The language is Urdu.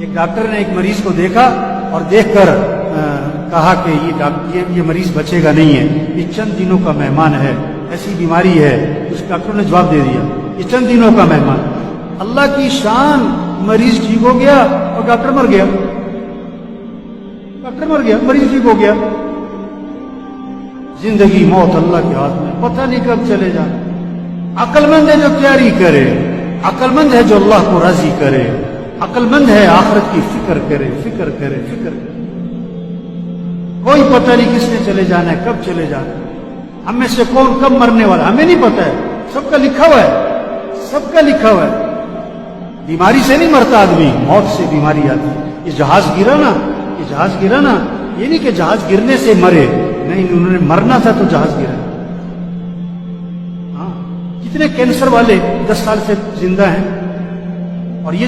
ایک ڈاکٹر نے ایک مریض کو دیکھا اور دیکھ کر کہا کہ یہ مریض بچے گا نہیں ہے، یہ چند دنوں کا مہمان ہے، ایسی بیماری ہے۔ اس ڈاکٹر نے جواب دے دیا یہ چند دنوں کا مہمان۔ اللہ کی شان، مریض ٹھیک ہو گیا اور ڈاکٹر مر گیا، ڈاکٹر مر گیا، مریض ٹھیک ہو گیا۔ زندگی موت اللہ کے ہاتھ میں، پتہ نہیں کب چلے جا۔ عقل مند ہے جو تیاری کرے، عقل مند ہے جو اللہ کو راضی کرے، عقل مند ہے آخرت کی فکر کرے، فکر کرے، فکر کرے۔ کوئی پتہ نہیں کس نے چلے جانا ہے، کب چلے جانا ہے، ہم میں سے کون کب مرنے والا ہمیں نہیں پتہ ہے، سب کا لکھا ہوا ہے، سب کا لکھا ہوا ہے۔ بیماری سے نہیں مرتا آدمی، موت سے بیماری آتی ہے۔ یہ جہاز گرا نا، یہ جہاز گرا نا، یہ نہیں کہ جہاز گرنے سے مرے، نہیں، انہوں نے مرنا تھا تو جہاز گرا۔ ہاں، کتنے کینسر والے 10 سال سے زندہ ہیں، اور یہ